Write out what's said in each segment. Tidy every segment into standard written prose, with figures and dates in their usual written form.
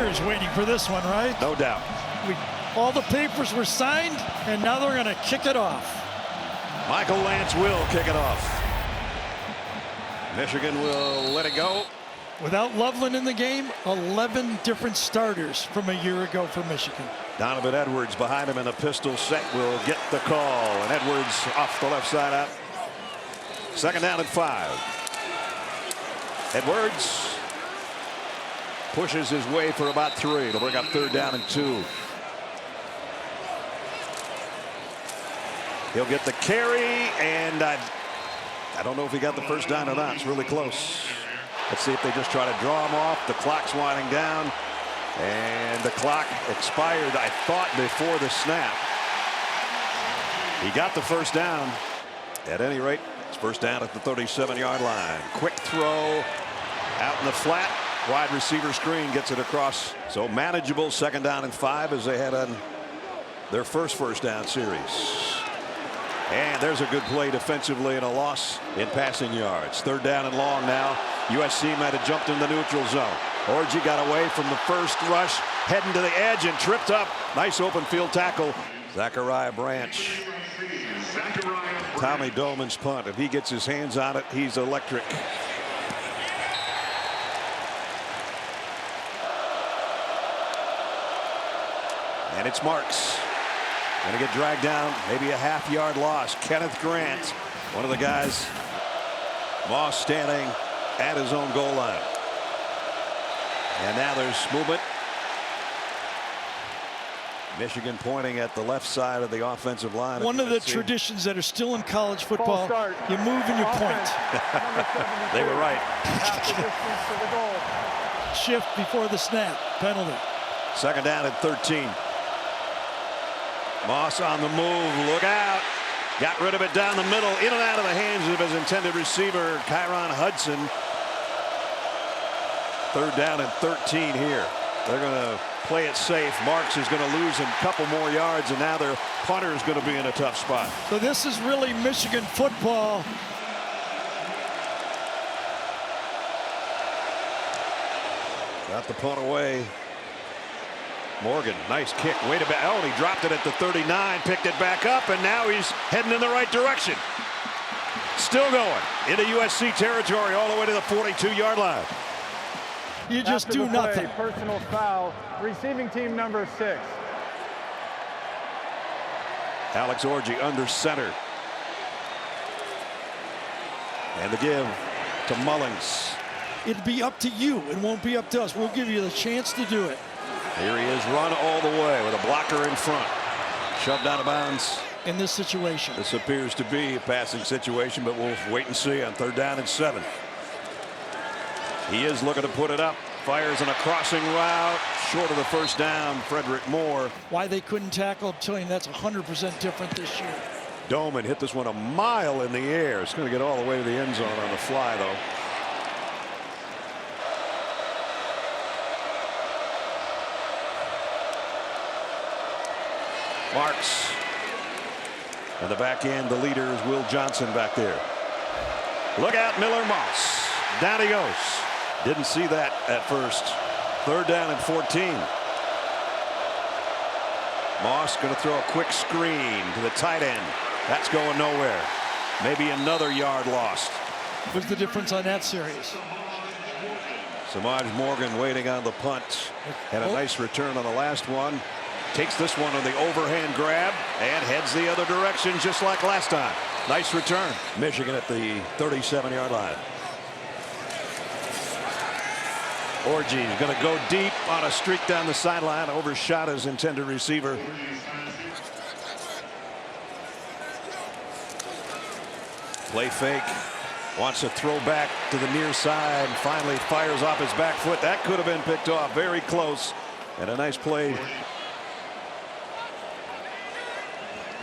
years waiting for this one, right? No doubt. All the papers were signed, and now they're going to kick it off. Michael Lance will kick it off. Michigan will let it go. Without Loveland in the game, 11 different starters from a year ago for Michigan. Donovan Edwards behind him in a pistol set will get the call, and Edwards off the left side out. Second down and 5. Edwards pushes his way for about 3. It'll bring up third down and 2. He'll get the carry, and I don't know if he got the first down or not. It's really close. Let's see if they just try to draw him off. The clock's winding down, and the clock expired, I thought, before the snap. He got the first down. At any rate, it's first down at the 37-yard line. Quick throw out in the flat. Wide receiver screen gets it across. So manageable second down and 5 as they had on their first down series. And there's a good play defensively and a loss in passing yards. Third down and long now. USC might have jumped in the neutral zone. Orji got away from the first rush, heading to the edge and tripped up. Nice open field tackle. Zachariah Branch. Tommy Doman's punt. If he gets his hands on it, he's electric. And it's Marks. Going to get dragged down, maybe a half-yard loss. Kenneth Grant, one of the guys. Moss standing at his own goal line. And now there's movement. Michigan pointing at the left side of the offensive line. One of the traditions that are still in college football, you move and you point. They were right. Shift before the snap, penalty. Second down and 13. Moss on the move, look out. Got rid of it down the middle, in and out of the hands of his intended receiver, Kyron Hudson. Third down and 13 here. They're going to play it safe. Marks is going to lose a couple more yards, and now their punter is going to be in a tough spot. So this is really Michigan football. Got the punt away. Morgan, nice kick, way to back. Oh, he dropped it at the 39, picked it back up, and now he's heading in the right direction. Still going into USC territory all the way to the 42-yard line. You just After do the play, nothing. Personal foul, receiving team number 6. Alex Orji under center. And the give to Mullings. It'd be up to you. It won't be up to us. We'll give you the chance to do it. Here he is, run all the way with a blocker in front. Shoved out of bounds. In this situation. This appears to be a passing situation, but we'll wait and see on third down and 7. He is looking to put it up. Fires on a crossing route. Short of the first down, Frederick Moore. Why they couldn't tackle, I'm telling you, that's 100% different this year. Doman hit this one a mile in the air. It's going to get all the way to the end zone on the fly, though. Marks. And the back end, the leader is Will Johnson back there. Look out, Miller Moss. Down he goes. Didn't see that at first. Third down and 14. Moss going to throw a quick screen to the tight end. That's going nowhere. Maybe another yard lost. What's the difference on that series? Samaj Morgan waiting on the punt. Had a nice return on the last one. Takes this one on the overhand grab and heads the other direction just like last time. Nice return. Michigan at the 37-yard line. Orji is going to go deep on a streak down the sideline. Overshot his intended receiver. Play fake. Wants to throw back to the near side. Finally fires off his back foot. That could have been picked off. Very close. And a nice play.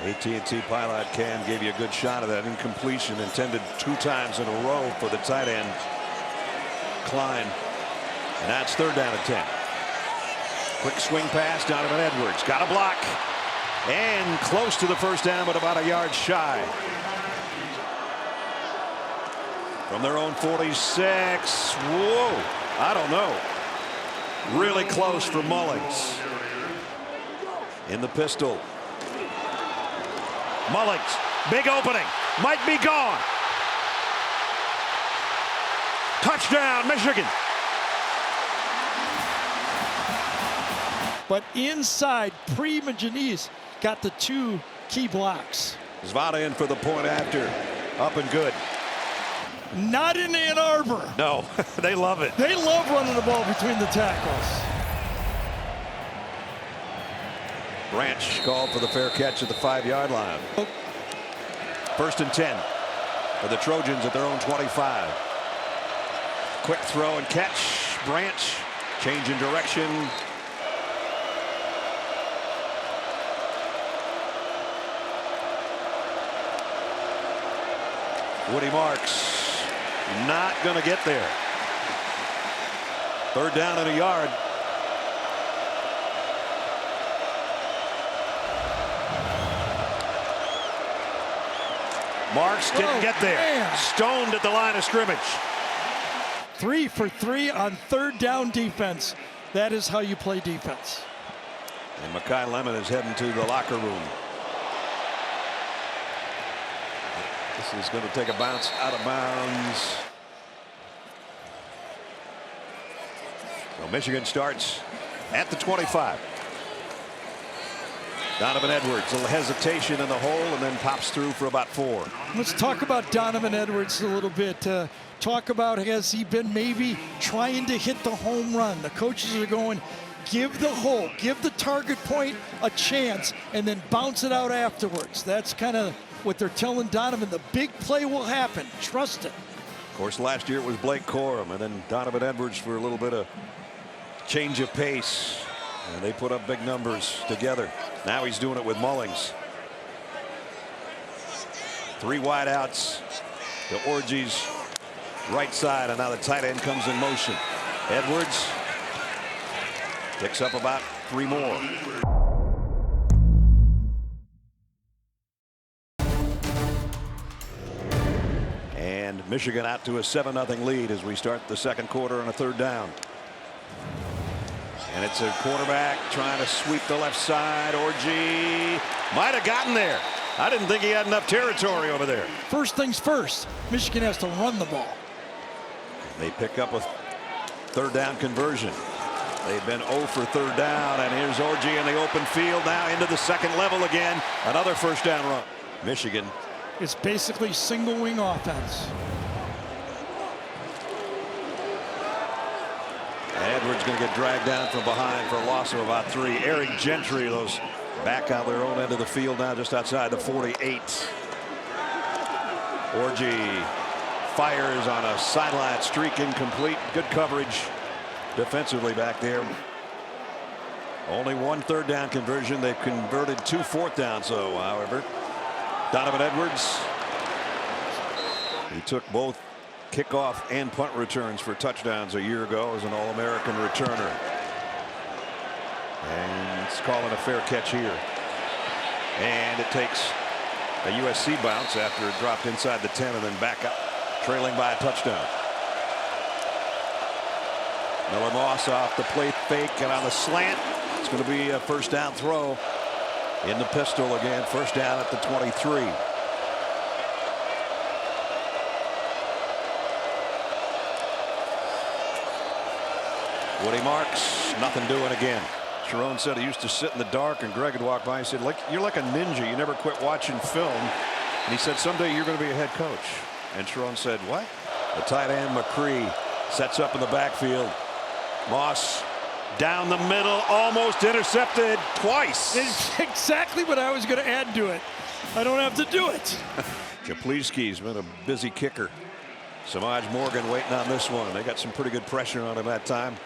AT&T Pilot Cam gave you a good shot of that incompletion intended 2 times in a row for the tight end Klein. And that's third down and 10. Quick swing pass, Donovan Edwards got a block and close to the first down, but about a yard shy. From their own 46. Whoa, I don't know. Really close for Mullings. In the pistol. Mullings, big opening, might be gone. Touchdown, Michigan. But inside, Primogenes got the 2 key blocks. Zvada in for the point after. Up and good. Not in Ann Arbor. No, they love it. They love running the ball between the tackles. Branch called for the fair catch at the 5-yard line. 1st and 10 for the Trojans at their own 25. Quick throw and catch. Branch change in direction. Woody Marks not going to get there. 3rd down and a yard. Marks didn't get there. Man. Stoned at the line of scrimmage. 3 for 3 on 3rd down defense. That is how you play defense. And Makai Lemon is heading to the locker room. This is going to take a bounce out of bounds. So Michigan starts at the 25. Donovan Edwards, a little hesitation in the hole, and then pops through for about 4. Let's talk about Donovan Edwards a little bit. Talk about, has he been maybe trying to hit the home run? The coaches are going, give the hole, give the target point a chance, and then bounce it out afterwards. That's kind of what they're telling Donovan. The big play will happen. Trust it. Of course, last year it was Blake Corum, and then Donovan Edwards for a little bit of change of pace. And they put up big numbers together. Now he's doing it with Mullings. 3 wide outs to Orgy's right side, and now the tight end comes in motion. Edwards picks up about 3 more. And Michigan out to a 7-0 lead as we start the 2nd quarter on a 3rd down. And it's a quarterback trying to sweep the left side. Orgy might have gotten there. I didn't think he had enough territory over there. First things first, Michigan has to run the ball. They pick up a 3rd down conversion. They've been 0 for 3rd down, and here's Orgy in the open field now into the 2nd level again. Another 1st down run. Michigan. It's basically single wing offense. Edwards going to get dragged down from behind for a loss of about 3. Eric Gentry, those back on their own end of the field now, just outside the 48. Orgy fires on a sideline streak, incomplete. Good coverage defensively back there. Only 1 3rd down conversion. They've converted 2 4th downs, so however. Donovan Edwards. He took both kickoff and punt returns for touchdowns a year ago as an All-American returner. And it's calling a fair catch here. And it takes a USC bounce after it dropped inside the 10 and then back up, trailing by a touchdown. Miller Moss off the play fake and on the slant. It's going to be a 1st down throw in the pistol again. 1st down at the 23. Woody Marks, nothing doing again. Sharon said he used to sit in the dark, and Greg would walk by and said, you're like a ninja. You never quit watching film. And he said, someday you're going to be a head coach. And Sharon said, what? The tight end McCree sets up in the backfield. Moss down the middle, almost intercepted twice. It's exactly what I was going to add to it. I don't have to do it. Japliski's been a busy kicker. Samaj Morgan waiting on this one. They got some pretty good pressure on him that time.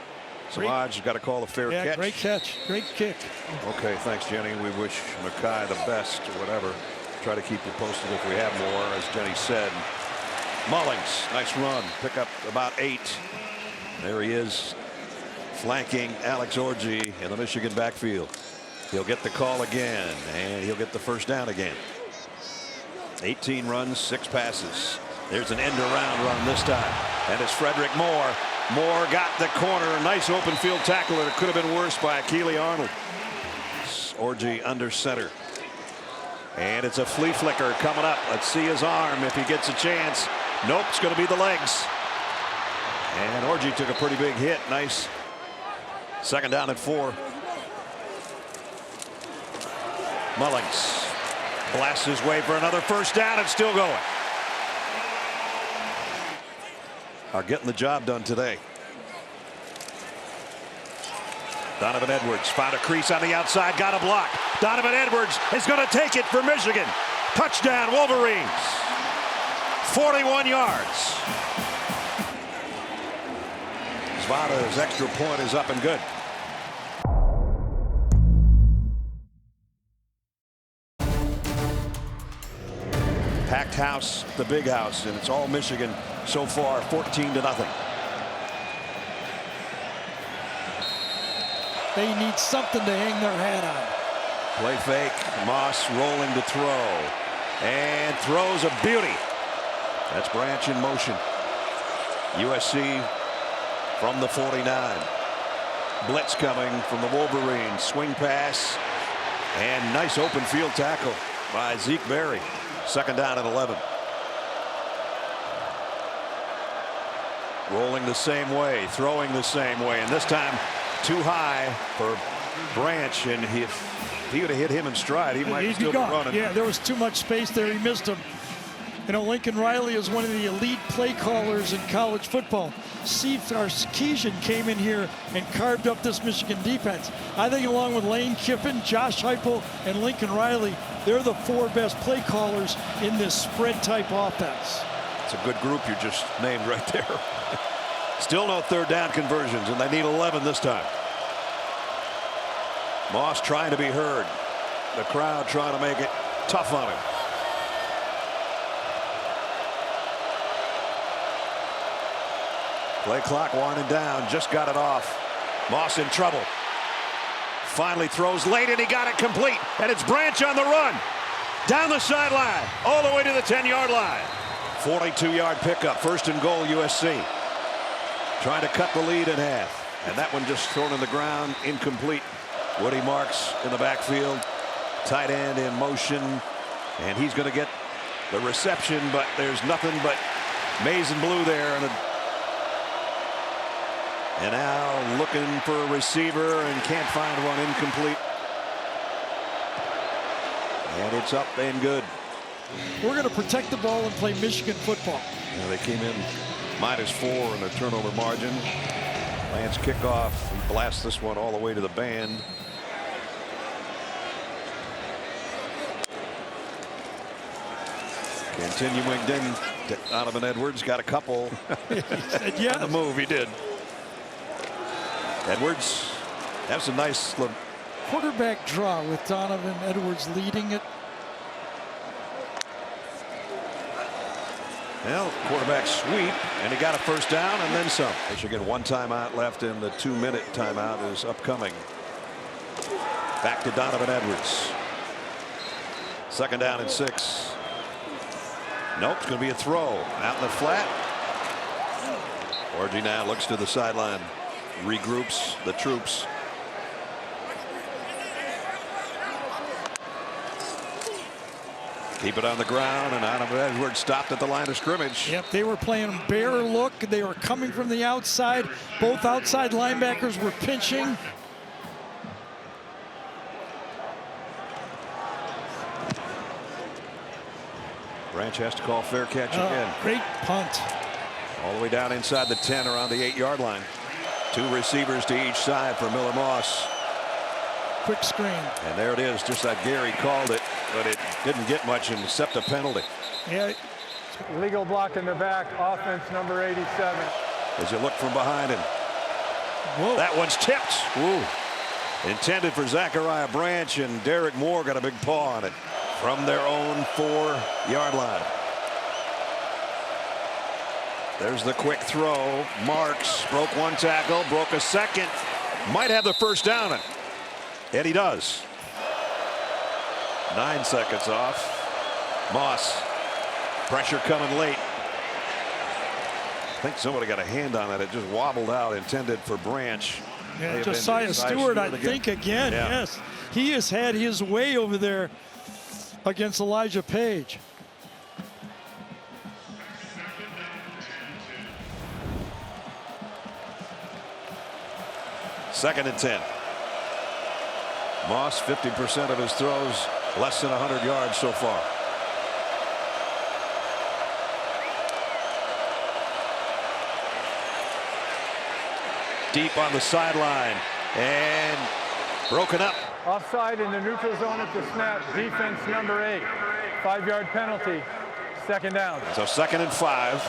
Samaj has got to call a fair catch. Great catch. Great kick. Okay, thanks, Jenny. We wish Makai the best or whatever. Try to keep you posted if we have more, as Jenny said. Mullings, nice run. Pick up about 8. There he is, flanking Alex Orgy in the Michigan backfield. He'll get the call again, and he'll get the 1st down again. 18 runs, 6 passes. There's an end around run this time. And it's Frederick Moore. Moore got the corner. Nice open field tackle. It could have been worse by Keely Arnold. Orji under center. And it's a flea flicker coming up. Let's see his arm if he gets a chance. Nope, it's going to be the legs. And Orji took a pretty big hit. Nice. Second down at 4. Mullings blasts his way for another first down. It's still going. Are getting the job done today. Donovan Edwards found a crease on the outside, got a block. Donovan Edwards is going to take it for Michigan. Touchdown, Wolverines. 41 yards. Zvada's extra point is up and good. Packed house, the big house, and it's all Michigan so far, 14-0. They need something to hang their hat on. Play fake. Moss rolling to throw. And throws a beauty. That's Branch in motion. USC from the 49. Blitz coming from the Wolverines. Swing pass. And nice open field tackle by Zeke Berry. Second down at 11. Rolling the same way. Throwing the same way. And this time too high for Branch, and if he would have hit him in stride, he might still be running. Yeah, there was too much space there. He missed him. You know, Lincoln Riley is one of the elite play callers in college football. Steve Sarkisian came in here and carved up this Michigan defense. I think along with Lane Kiffin, Josh Heupel, and Lincoln Riley, they're the 4 best play callers in this spread type offense. It's a good group you just named right there. Still no third down conversions, and they need 11 this time. Moss trying to be heard. The crowd trying to make it tough on him. Play clock winding down. Just got it off. Moss in trouble. Finally throws late, and he got it complete. And it's Branch on the run. Down the sideline. All the way to the 10-yard line. 42-yard pickup. First and goal, USC. Trying to cut the lead in half. And that one just thrown on the ground. Incomplete. Woody Marks in the backfield. Tight end in motion. And he's going to get the reception, but there's nothing but maize and blue there. And now looking for a receiver and can't find one. Incomplete. And it's up and good. We're going to protect the ball and play Michigan football. Yeah, they came in -4 in their turnover margin. Lance kickoff. He blasts this one all the way to the band. Continuing then, Donovan Edwards got a couple. Said, yeah. On the move, he did. Edwards, that's a nice look. Quarterback draw with Donovan Edwards leading it. Well, quarterback sweep, and he got a first down and then some. Michigan 1 timeout left, and the 2-minute timeout is upcoming. Back to Donovan Edwards. Second down and 6. Nope, it's going to be a throw out in the flat. Orji now looks to the sideline, regroups the troops. Keep it on the ground, and Donovan Edwards stopped at the line of scrimmage. Yep, they were playing bear look. They were coming from the outside. Both outside linebackers were pinching. Branch has to call fair catch again. Great punt. All the way down inside the 10 around the 8-yard line. 2 receivers to each side for Miller Moss. Quick screen. And there it is, just like Gary called it, but it didn't get much except a penalty. Yeah. Illegal block in the back, offense number 87. As you look from behind him. Whoa. That one's tipped. Ooh. Intended for Zachariah Branch, and Derek Moore got a big paw on it from their own 4-yard line. There's the quick throw. Marks broke 1 tackle, broke a second. Might have the first down. And he does. 9 seconds off. Moss. Pressure coming late. I think somebody got a hand on that. It just wobbled out, intended for Branch. Yeah, Josiah Stewart, I think, again. Yeah. Yes, he has had his way over there against Elijah Page. Second and 10. Moss, 50% of his throws, less than 100 yards so far. Deep on the sideline and broken up. Offside in the neutral zone at the snap. Defense number 8. 5-yard penalty. Second down. So 2nd and 5.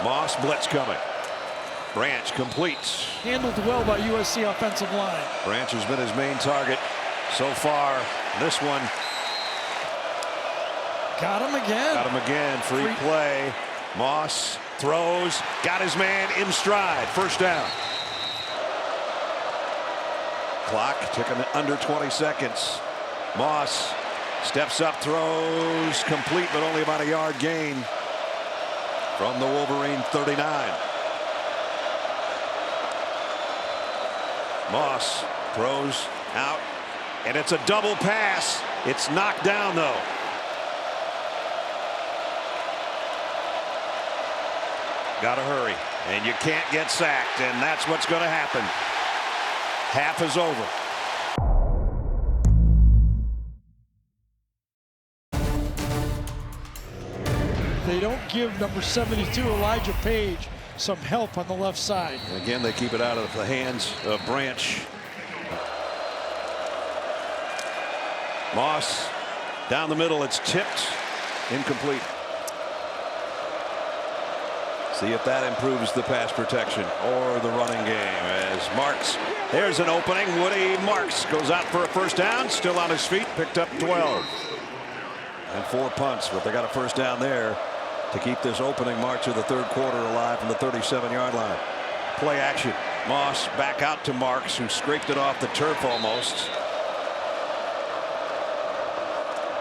Moss blitz coming. Branch completes. Handled well by USC offensive line. Branch has been his main target so far. This one Got him again. got him again. Free play. Moss throws. Got his man in stride. First down. Clock ticking under 20 seconds. Moss steps up, throws complete, but only about a yard gain from the Wolverine 39. Moss throws out, and it's a double pass. It's knocked down, though. Got to hurry, and you can't get sacked, and that's what's going to happen. Half is over. They don't give number 72, Elijah Page, some help on the left side. And again, they keep it out of the hands of Branch. Moss down the middle. It's tipped. Incomplete. See if that improves the pass protection or the running game as Marks. There's an opening. Woody Marks goes out for a first down. Still on his feet. Picked up 12. And 4 punts, but they got a first down there to keep this opening march of the third quarter alive from the 37-yard line. Play action. Moss back out to Marks, who scraped it off the turf almost.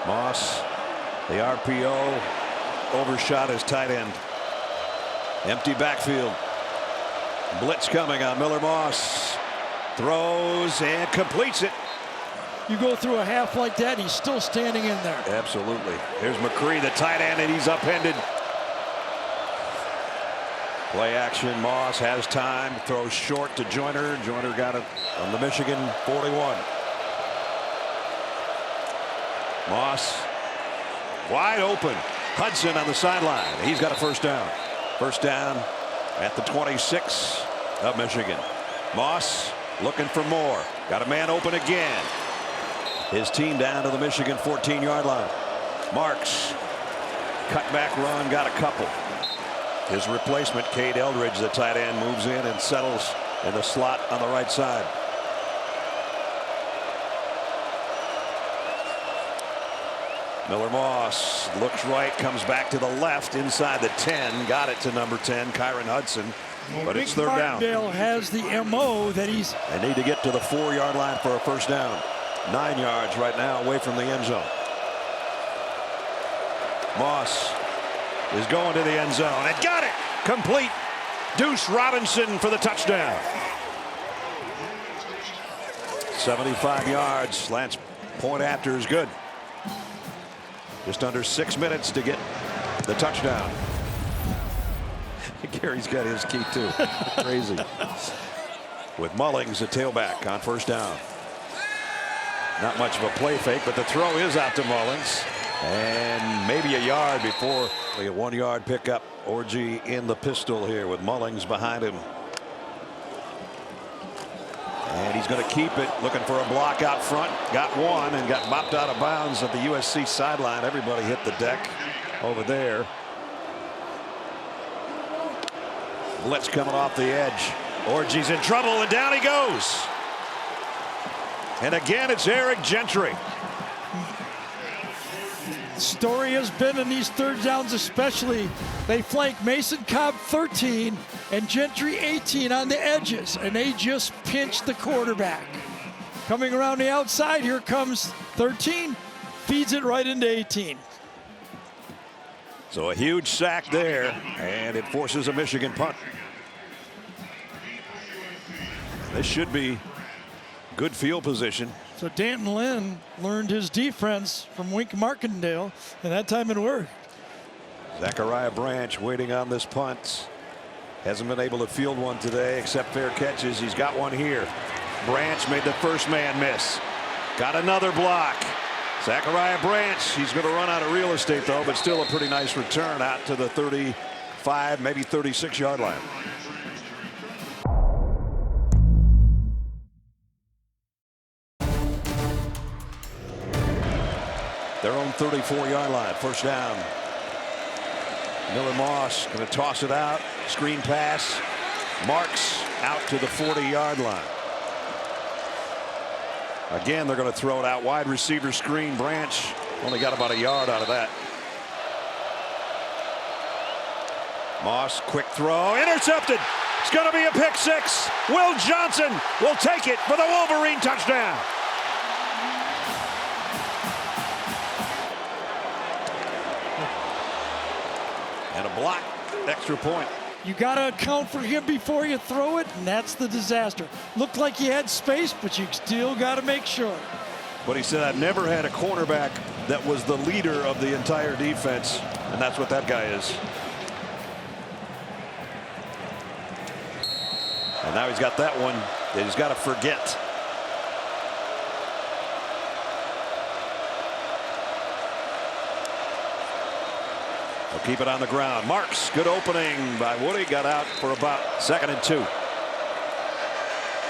Moss, the RPO, overshot his tight end. Empty backfield. Blitz coming on Miller Moss. Throws and completes it. You go through a half like that, he's still standing in there. Absolutely. Here's McCree, the tight end, and he's upended. Play action. Moss has time. Throws short to Joyner. Joyner got it on the Michigan 41. Moss wide open. Hudson on the sideline. He's got a first down. First down at the 26 of Michigan. Moss looking for more. Got a man open again. His team down to the Michigan 14-yard line. Marks, cutback run, got a couple. His replacement, Cade Eldridge, the tight end, moves in and settles in the slot on the right side. Miller Moss looks right, comes back to the left inside the 10. Got it to number 10, Kyron Hudson. But it's third down. Martindale has the MO that he's. They need to get to the 4-yard line for a first down. 9 yards right now away from the end zone. Moss is going to the end zone and got it. Complete. Deuce Robinson for the touchdown. 75 yards. Lance point after is good. Just under 6 minutes to get the touchdown. Gary's got his key too. Crazy. With Mullings, a tailback on first down. Not much of a play fake, but the throw is out to Mullings. And maybe a yard before a 1-yard pickup. Orji in the pistol here with Mullings behind him. And he's going to keep it, looking for a block out front. Got one and got bopped out of bounds at the USC sideline. Everybody hit the deck over there. Blitz coming off the edge. Orji's in trouble and down he goes. And again, it's Eric Gentry. Story has been in these third downs especially. They flank Mason Cobb 13 and Gentry 18 on the edges, and they just pinch the quarterback. Coming around the outside, here comes 13, feeds it right into 18. So a huge sack there, and it forces a Michigan punt. This should be good field position. So Danton Lynn learned his defense from Wink Markendale, and that time it worked. Zachariah Branch waiting on this punt. Hasn't been able to field one today except fair catches. He's got one here. Branch made the first man miss. Got another block. Zachariah Branch, he's going to run out of real estate though, but still a pretty nice return out to the 35, maybe 36-yard line. Their own 34-yard line, first down. Miller Moss going to toss it out. Screen pass. Marks out to the 40-yard line. Again, they're going to throw it out. Wide receiver screen. Branch only got about a yard out of that. Moss, quick throw. Intercepted. It's going to be a pick six. Will Johnson will take it for the Wolverine touchdown. And a block, extra point. You got to account for him before you throw it, and that's the disaster. Looked like he had space, but you still got to make sure. But he said, I've never had a cornerback that was the leader of the entire defense, and that's what that guy is. And now he's got that one that he's got to forget. They'll keep it on the ground. Marks, good opening by Woody. Got out for about 2nd and 2.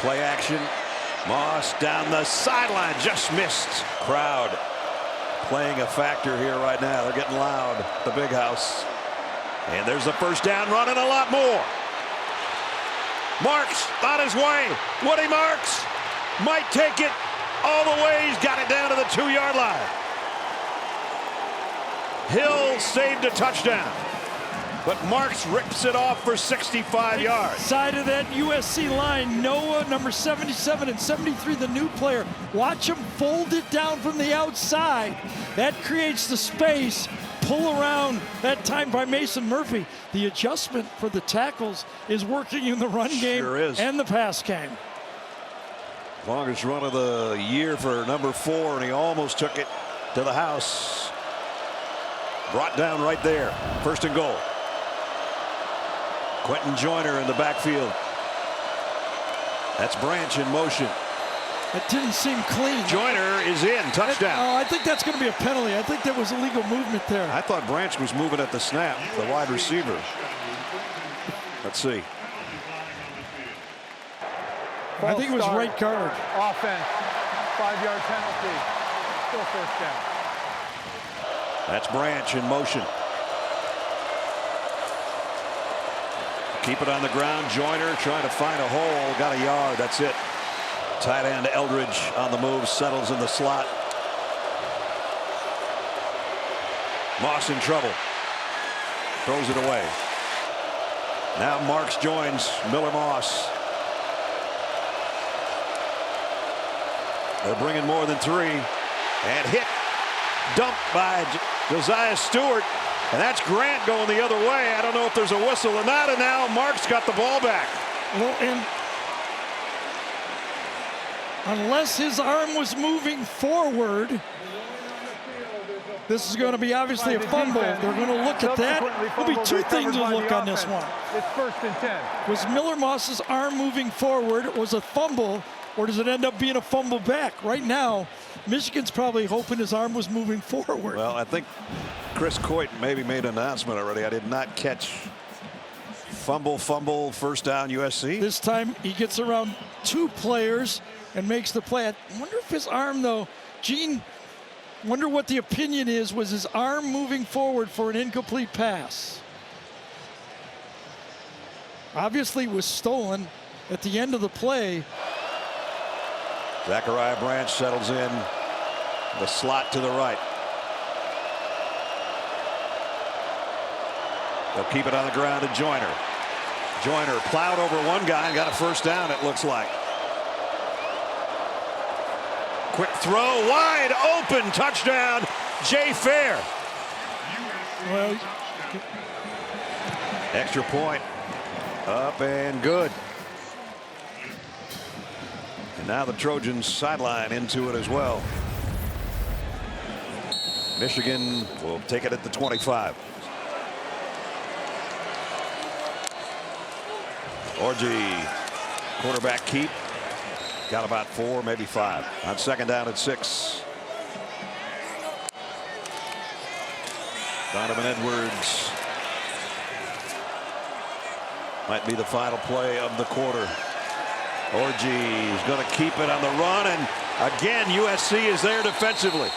Play action. Moss down the sideline, just missed. Crowd playing a factor here right now. They're getting loud at the big house. And there's the first down run and a lot more. Marks on his way. Woody Marks might take it all the way. He's got it down to the 2-yard line. Hill saved a touchdown, but Marks rips it off for 65 yards. Side of that USC line, Noah, number 77 and 73, the new player. Watch him fold it down from the outside. That creates the space. Pull around that time by Mason Murphy. The adjustment for the tackles is working in the run game and the pass game. Longest run of the year for number 4, and he almost took it to the house. Brought down right there. 1st and goal. Quentin Joyner in the backfield. That's Branch in motion. It didn't seem clean. Joyner is in. Touchdown. I think that's going to be a penalty. I think there was illegal movement there. I thought Branch was moving at the snap, the wide receiver. Let's see. I think it was right guard. Offense. 5-yard penalty. Still first down. That's Branch in motion. Keep it on the ground. Joyner trying to find a hole. Got a yard. That's it. Tight end Eldridge on the move. Settles in the slot. Moss in trouble. Throws it away. Now Marks joins Miller Moss. They're bringing more than 3. And hit. Dumped by Josiah Stewart, and that's Grant going the other way. I don't know if there's a whistle or not, and now Marks got the ball back. Well, and unless his arm was moving forward, this is going to be obviously a fumble. They're going to look at that. There'll be 2 things to look on this one. It's 1st and 10. Was Miller Moss's arm moving forward? Was a fumble, or does it end up being a fumble back? Right now, Michigan's probably hoping his arm was moving forward. Well, I think Chris Coit maybe made an announcement already. I did not catch. Fumble, first down USC. This time he gets around 2 players and makes the play. I wonder if his arm, though, Gene, wonder what the opinion is. Was his arm moving forward for an incomplete pass? Obviously it was stolen at the end of the play. Zachariah Branch settles in the slot to the right. They'll keep it on the ground to Joyner. Joyner plowed over one guy and got a first down, it looks like. Quick throw, wide open, touchdown, Jay Fair. Well, Extra point. Up and good. And now the Trojans sideline into it as well. Michigan will take it at the 25. Orji, quarterback keep. Got about 4, maybe 5. On second down at 6. Donovan Edwards. Might be the final play of the quarter. Orji is going to keep it on the run, and again USC is there defensively.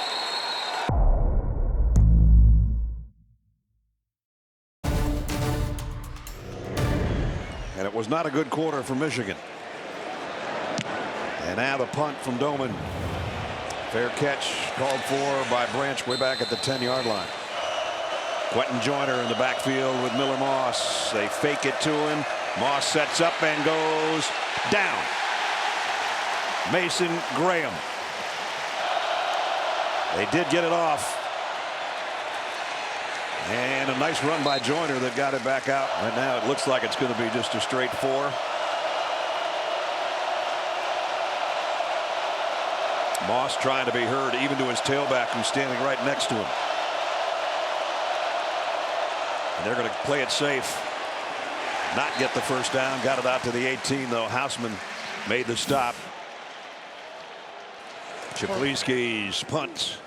And it was not a good quarter for Michigan. And now the punt from Doman. Fair catch called for by Branch way back at the 10-yard line. Quentin Joyner in the backfield with Miller Moss. They fake it to him. Moss sets up and goes down. Mason Graham. They did get it off. And a nice run by Joyner that got it back out. And now it looks like it's going to be just a straight 4. Moss trying to be heard even to his tailback who's standing right next to him. And they're going to play it safe. Not get the first down. Got it out to the 18 though. Hausman made the stop. Chapliski's punt.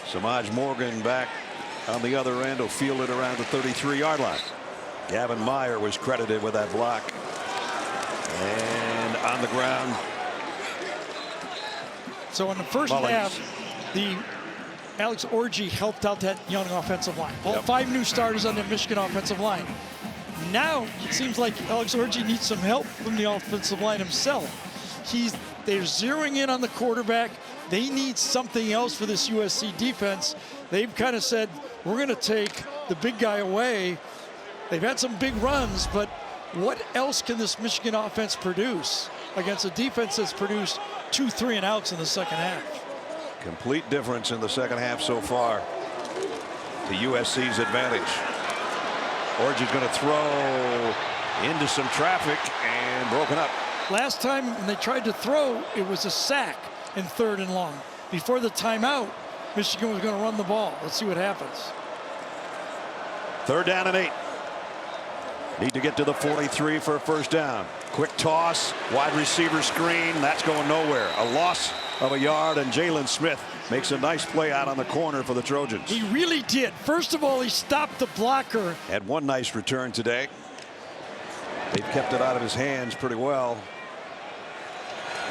Samaj Morgan back on the other end will field it around the 33-yard line. Gavin Meyer was credited with that block. And on the ground. So in the first half, the Alex Orji helped out that young offensive line. All 5 new starters on the Michigan offensive line. Now it seems like Alex Orji needs some help from the offensive line himself. They're zeroing in on the quarterback. They need something else for this USC defense. They've kind of said, we're going to take the big guy away. They've had some big runs, but what else can this Michigan offense produce against a defense that's produced 2 3-and-outs in the second half? Complete difference in the second half so far to USC's advantage. Orji's going to throw into some traffic and broken up. Last time when they tried to throw, it was a sack in 3rd and long. Before the timeout, Michigan was going to run the ball. Let's see what happens. 3rd down and 8. Need to get to the 43 for a first down. Quick toss, wide receiver screen. That's going nowhere. A loss of a yard, and Jalen Smith makes a nice play out on the corner for the Trojans. He really did. First of all, he stopped the blocker. Had one nice return today. They've kept it out of his hands pretty well.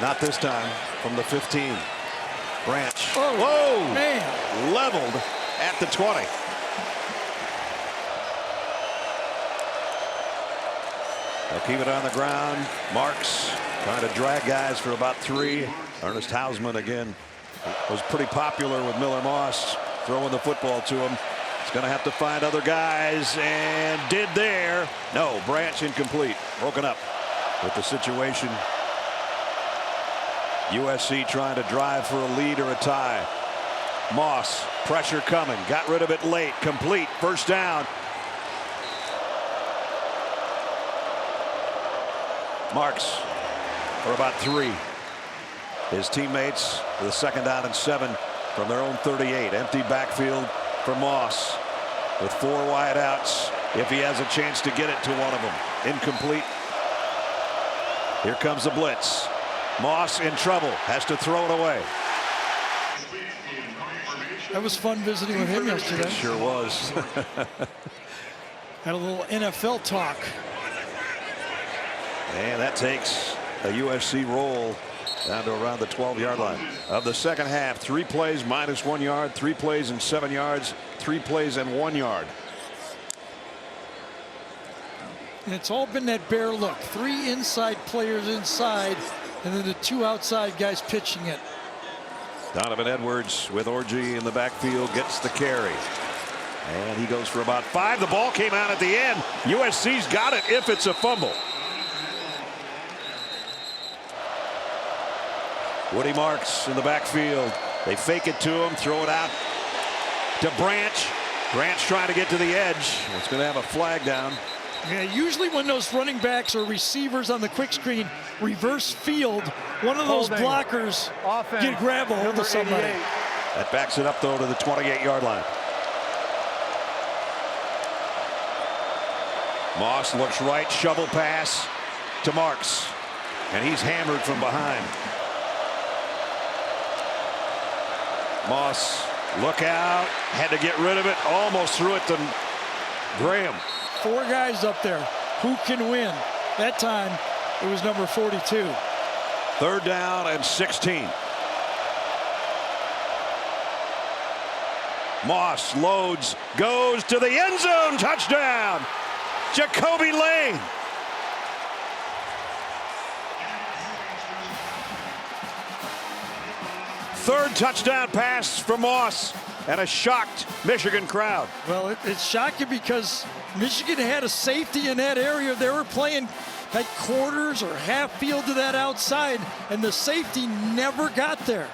Not this time from the 15. Branch. Oh, whoa! Man. Leveled at the 20. They'll keep it on the ground. Marks trying to drag guys for about 3. Ernest Hausman again was pretty popular with Miller Moss throwing the football to him. He's going to have to find other guys, and did there. No, Branch incomplete. Broken up with the situation. USC trying to drive for a lead or a tie. Moss, pressure coming. Got rid of it late. Complete. First down. Marks for about 3. His teammates for the 2nd down and 7 from their own 38. Empty backfield for Moss with 4 wide outs. If he has a chance to get it to one of them. Incomplete. Here comes the blitz. Moss in trouble. Has to throw it away. That was fun visiting with him yesterday. Sure was. Had a little NFL talk. And that takes a USC roll down to around the 12-yard line of the second half. 3 plays minus 1 yard, 3 plays and 7 yards, 3 plays and 1 yard. And it's all been that bear look. 3 inside players inside, and then the 2 outside guys pitching it. Donovan Edwards with Orji in the backfield gets the carry. And he goes for about 5. The ball came out at the end. USC's got it if it's a fumble. Woody Marks in the backfield. They fake it to him, throw it out to Branch. Grant's trying to get to the edge. It's going to have a flag down. Yeah, usually when those running backs or receivers on the quick screen reverse field, one of those blockers can grab a hold of somebody. That backs it up, though, to the 28-yard line. Moss looks right, shovel pass to Marks, and he's hammered from behind. Moss, look out, had to get rid of it, almost threw it to Graham. 4 guys up there. Who can win? That time, it was number 42. 3rd down and 16. Moss loads, goes to the end zone, touchdown, Jacoby Lane. Third touchdown pass for Moss and a shocked Michigan crowd. Well, it's shocking because Michigan had a safety in that area. They were playing like quarters or half field to that outside, and the safety never got there.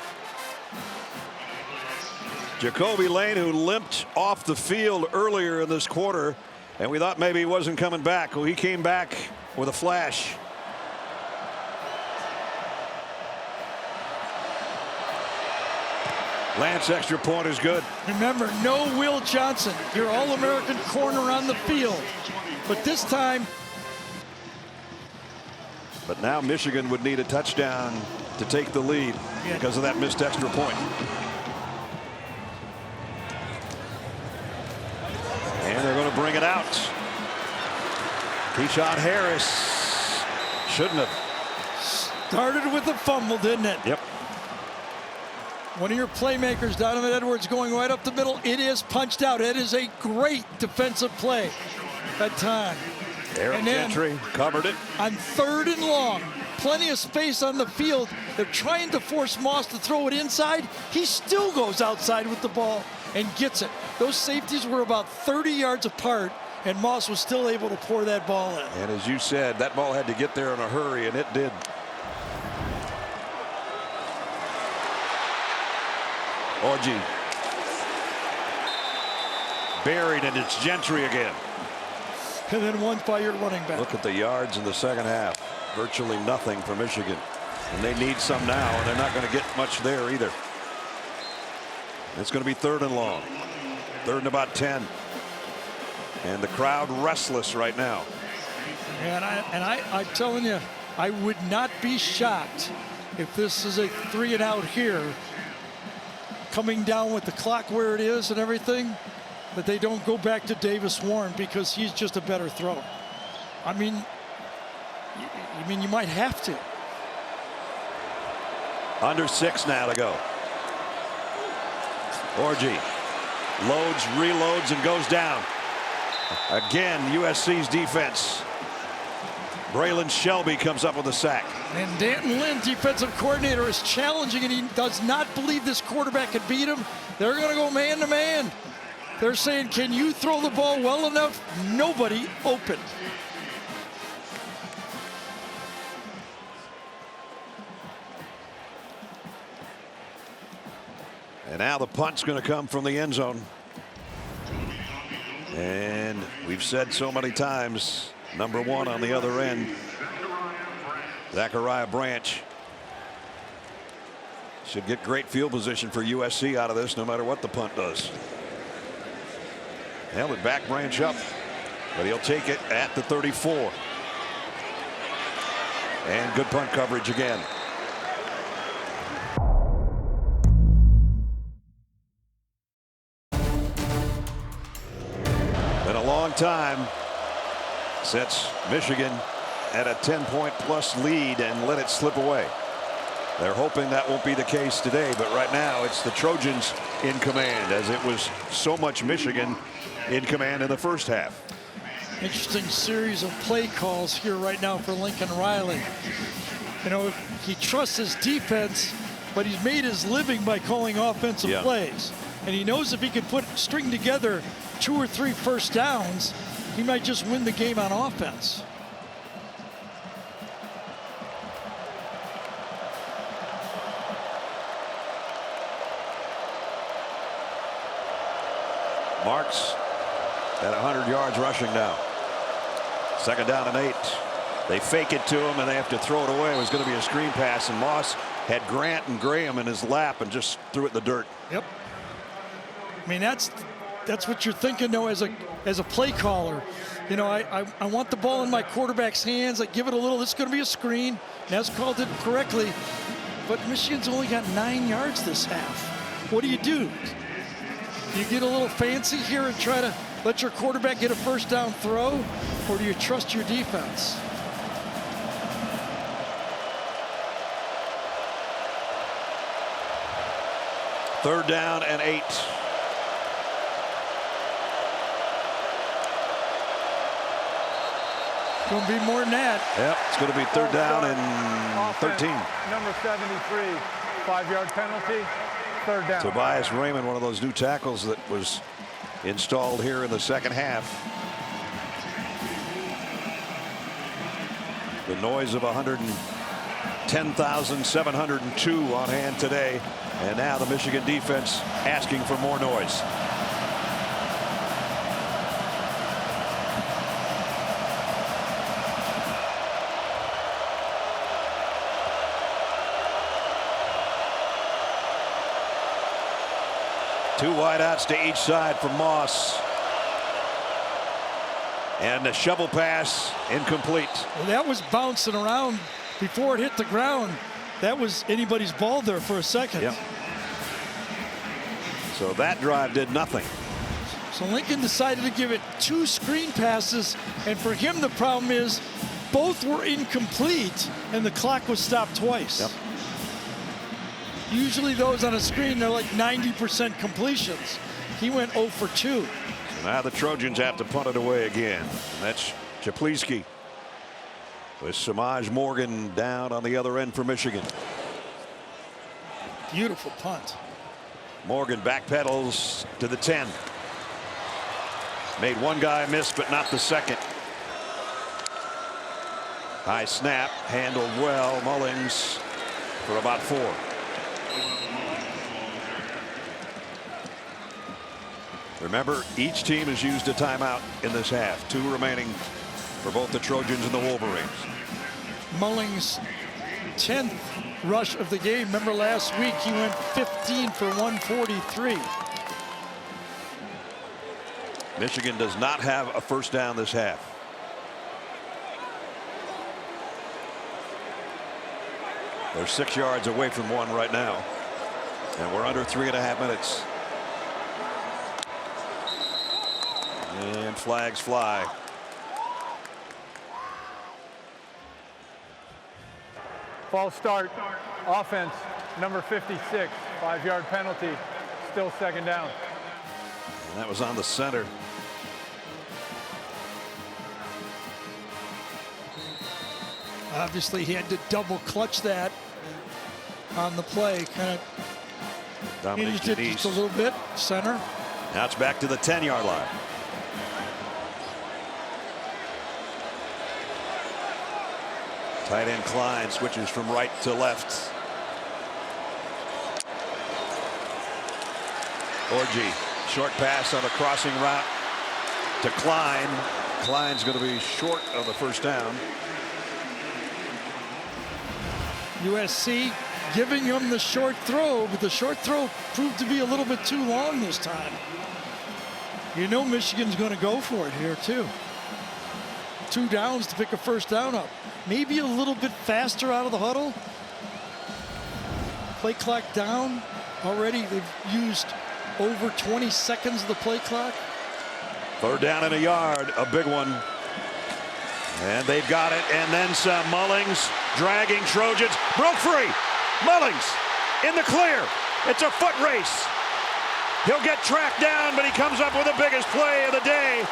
Jacoby Lane, who limped off the field earlier in this quarter, and we thought maybe he wasn't coming back. Well, he came back with a flash. Lance extra point is good. Remember, no Will Johnson, your All-American corner on the field. But this time. But now Michigan would need a touchdown to take the lead because of that missed extra point. And they're going to bring it out. Keyshawn Harris shouldn't have. Started with a fumble, didn't it? Yep. One of your playmakers, Donovan Edwards, going right up the middle. It is punched out. It is a great defensive play that time. Eric Gentry covered it. On 3rd and long, plenty of space on the field. They're trying to force Moss to throw it inside. He still goes outside with the ball and gets it. Those safeties were about 30 yards apart, and Moss was still able to pour that ball in. And as you said, that ball had to get there in a hurry, and it did. Orji. Buried, and it's Gentry again. And then one by your running back. Look at the yards in the second half. Virtually nothing for Michigan. And they need some now, and they're not going to get much there either. It's going to be 3rd and long. 3rd and about 10. And the crowd restless right now. And I'm telling you, I would not be shocked if this is a 3 and out here, coming down with the clock where it is and everything, that they don't go back to Davis Warren because he's just a better thrower. I mean, you might have to. Under 6 now to go. Orji loads, reloads, and goes down. Again, USC's defense. Braylon Shelby comes up with a sack. And Danton Lynn, defensive coordinator, is challenging, and he does not believe this quarterback can beat him. They're going to go man to man. They're saying, can you throw the ball well enough? Nobody open. And now the punt's going to come from the end zone. And we've said so many times, number 1 on the other end, Zachariah Branch, should get great field position for USC out of this, no matter what the punt does. Held it back Branch up, but he'll take it at the 34. And good punt coverage again. Been a long time since Michigan had a 10-point plus lead and let it slip away. They're hoping that won't be the case today, but right now it's the Trojans in command, as it was so much Michigan in command in the first half. Interesting series of play calls here right now for Lincoln Riley. You know, he trusts his defense, but he's made his living by calling offensive plays. And he knows if he can string together 2 or 3 first downs, he might just win the game on offense. Marks at 100 yards rushing now. Second down and 8. They fake it to him and they have to throw it away. It was going to be a screen pass, and Moss had Grant and Graham in his lap and just threw it in the dirt. Yep. I mean, that's what you're thinking though as a play caller. You know, I want the ball in my quarterback's hands. I give it a little. This is going to be a screen. Nez called it correctly, but Michigan's only got 9 yards this half. What do? You get a little fancy here and try to let your quarterback get a first down throw, or do you trust your defense? Third down and 8. Going to be more than that. Yep, it's going to be third down and 13. Number 73, 5-yard penalty, third down. Tobias Raymond, one of those new tackles that was installed here in the second half. The noise of 110,702 on hand today, and now the Michigan defense asking for more noise. Two wideouts to each side for Moss. And the shovel pass incomplete. Well, that was bouncing around before it hit the ground. That was anybody's ball there for a second. Yep. So that drive did nothing. So Lincoln decided to give it 2 screen passes, and for him the problem is both were incomplete and the clock was stopped twice. Yep. Usually those on a screen, they're like 90% completions. He went 0 for 2. So now the Trojans have to punt it away again. And that's Czapleski with Samaj Morgan down on the other end for Michigan. Beautiful punt. Morgan backpedals to the 10. Made one guy miss, but not the second. High snap, handled well. Mullings for about 4. Remember, each team has used a timeout in this half. 2 remaining for both the Trojans and the Wolverines. Mullings' 10th rush of the game. Remember last week he went 15 for 143. Michigan does not have a first down this half. They're 6 yards away from one right now, and we're under 3.5 minutes. And flags fly. False start. Offense, number 56, 5-yard penalty, still second down. And that was on the center. Obviously he had to double clutch that on the play. Kind of Dominic hinged it just a little bit. Center. Now it's back to the 10-yard line. Tight end Klein switches from right to left. Orji, short pass on a crossing route to Klein. Klein's going to be short of the first down. USC giving him the short throw, but the short throw proved to be a little bit too long this time. You know Michigan's going to go for it here too. 2 downs to pick a first down up. Maybe a little bit faster out of the huddle. Play clock down already. They've used over 20 seconds of the play clock. Third down and a yard, a big one. And they've got it, and then some. Mullings dragging Trojans, broke free. Mullings in the clear. It's a foot race. He'll get tracked down, but he comes up with the biggest play of the day,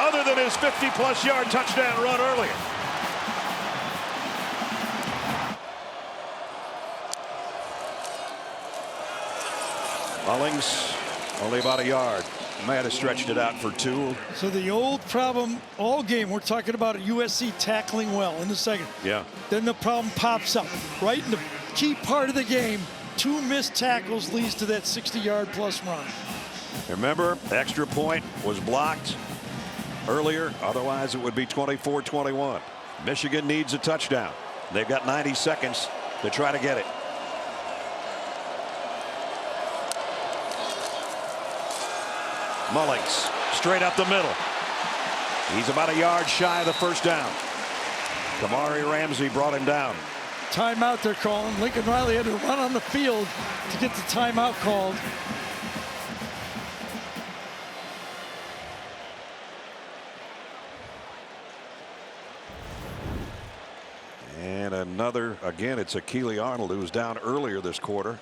other than his 50-plus yard touchdown run earlier. Mullings only about a yard. Might have stretched it out for 2. So the old problem all game, we're talking about USC tackling well in the second. Yeah. Then the problem pops up right in the key part of the game. 2 missed tackles leads to that 60-yard plus run. Remember, extra point was blocked earlier. Otherwise, it would be 24-21. Michigan needs a touchdown. They've got 90 seconds to try to get it. Mullings straight up the middle. He's about a yard shy of the first down. Kamari Ramsey brought him down. Timeout they're calling. Lincoln Riley had to run on the field to get the timeout called. And another, again, it's Keely Arnold, who was down earlier this quarter.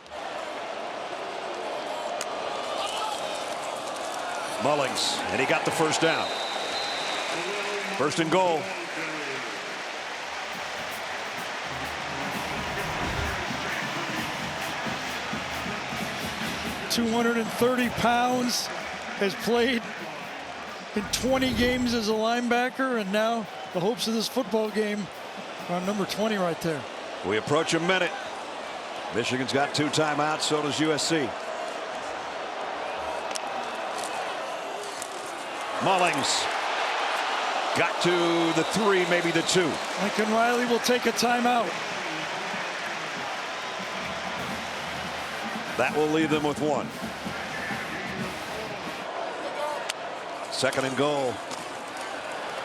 Mullings, and he got the first down. First and goal. £230, has played in 20 games as a linebacker, and now the hopes of this football game are on number 20 right there. We approach a minute. Michigan's got 2 timeouts, so does USC. Mullings got to the 3, maybe the 2. Lincoln Riley will take a timeout. That will leave them with 1. Second and goal.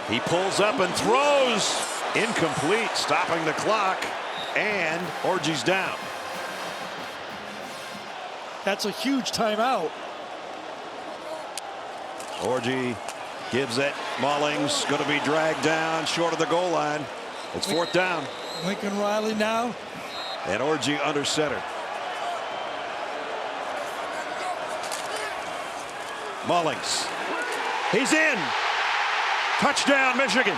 He pulls up and throws. Incomplete, stopping the clock, and Orgy's down. That's a huge timeout. Orgy gives it. Mullings going to be dragged down short of the goal line. It's 4th down. Lincoln Riley now. And Orgy under center. Mullings. He's in. Touchdown, Michigan.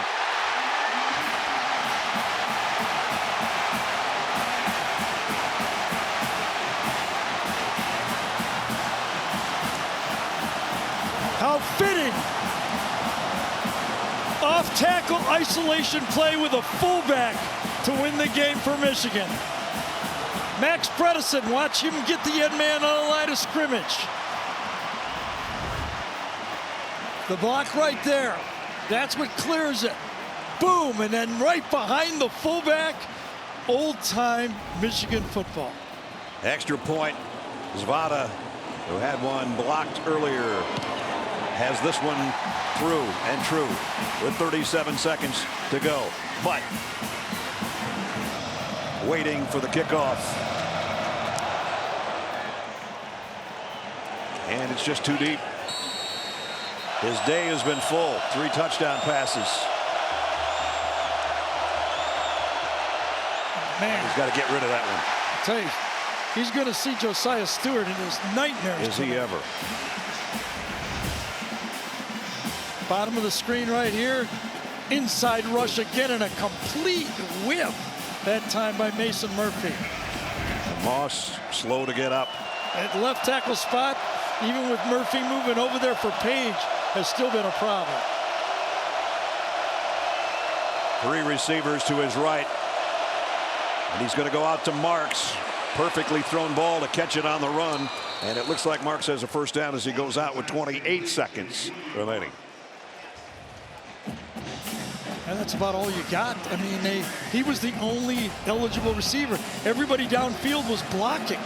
How fitting. Off tackle isolation play with a fullback to win the game for Michigan. Max Bredesen, watch him get the end man on the line of scrimmage. The block right there. That's what clears it. Boom, and then right behind the fullback, old-time Michigan football. Extra point. Zvada, who had one blocked earlier, has this one through and true with 37 seconds to go. But waiting for the kickoff. And it's just too deep. His day has been full. 3 touchdown passes. Man, he's got to get rid of that one. I tell you, he's going to see Josiah Stewart in his nightmares. Is he ever? Bottom of the screen right here. Inside rush again, and a complete whip that time by Mason Murphy. And Moss slow to get up. At left tackle spot, even with Murphy moving over there for Page, has still been a problem. 3 receivers to his right. And he's going to go out to Marks. Perfectly thrown ball to catch it on the run. And it looks like Marks has a first down as he goes out with 28 seconds remaining. And that's about all you got. I mean, he was the only eligible receiver. Everybody downfield was blocking.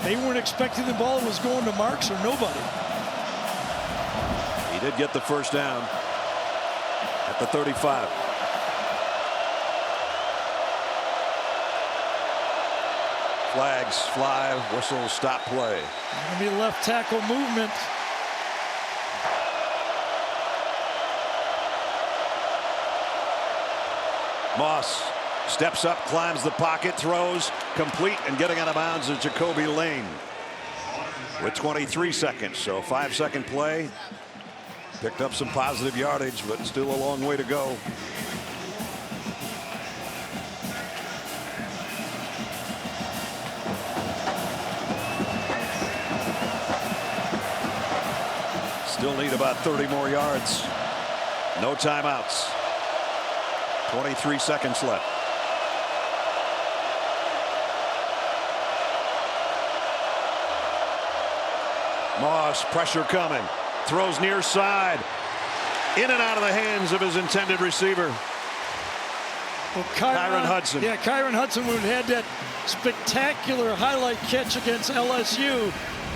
They weren't expecting the ball was going to Marks or nobody. He did get the first down at the 35. Flags fly, whistles, stop play. Going to be left tackle movement. Moss steps up, climbs the pocket, throws, complete, and getting out of bounds is Jacoby Lane with 23 seconds. So 5-second play. Picked up some positive yardage, but still a long way to go. Still need about 30 more yards. No timeouts. 23 seconds left. Moss, pressure coming. Throws near side. in and out of the hands of his intended receiver. Well, Kyron Hudson. Yeah, Kyron Hudson, who had that spectacular highlight catch against LSU,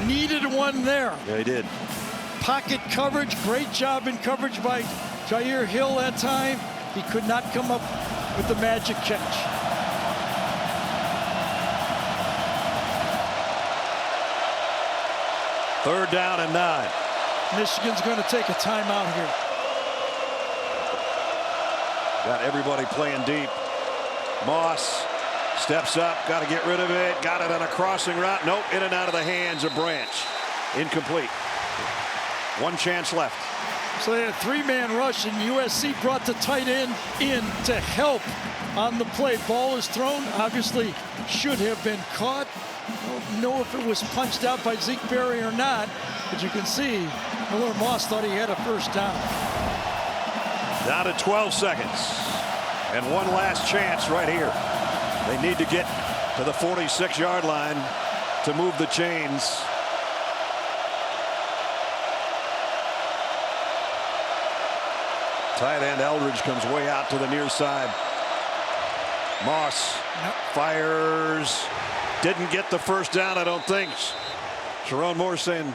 needed one there. Yeah, he did. Pocket coverage, great job in coverage by Jair Hill that time. He could not come up with the magic catch. Third down and 9. Michigan's going to take a timeout here. Got everybody playing deep. Moss steps up, got to get rid of it. Got it on a crossing route. Nope, in and out of the hands of Branch. Incomplete. One chance left. So they had a 3-man rush, and USC brought the tight end in to help on the play. Ball is thrown, obviously should have been caught. I don't know if it was punched out by Zeke Berry or not, but you can see Miller Moss thought he had a first down. Down to 12 seconds. And one last chance right here. They need to get to the 46-yard line to move the chains. Tight end Eldridge comes way out to the near side. Moss fires. Didn't get the first down, I don't think. Sharon Moore saying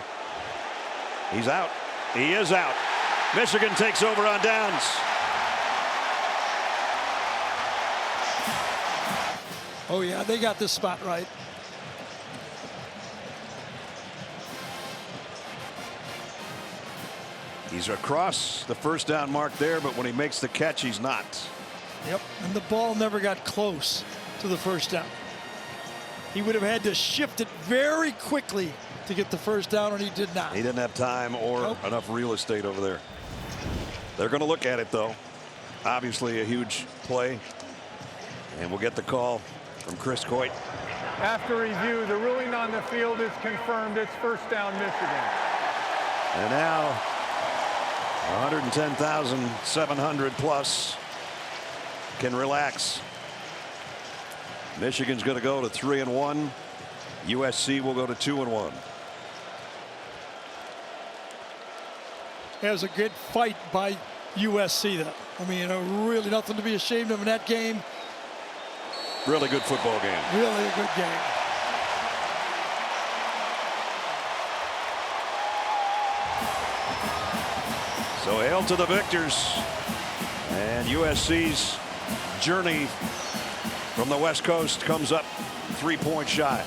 he's out. He is out. Michigan takes over on downs. Oh yeah, they got this spot right. He's across the first down mark there, but when he makes the catch, he's not. Yep, and the ball never got close to the first down. He would have had to shift it very quickly to get the first down, and he did not. He didn't have time or enough real estate over there. They're going to look at it, though. Obviously a huge play. And we'll get the call from Chris Coit. After review, the ruling on the field is confirmed. It's first down, Michigan. And now 110,700 plus can relax. Michigan's going to go to 3-1. USC will go to 2-1. It was a good fight by USC, though. I mean, really nothing to be ashamed of in that game. Really good football game. Really a good game. So hail to the victors. And USC's journey from the West Coast comes up 3 points shy.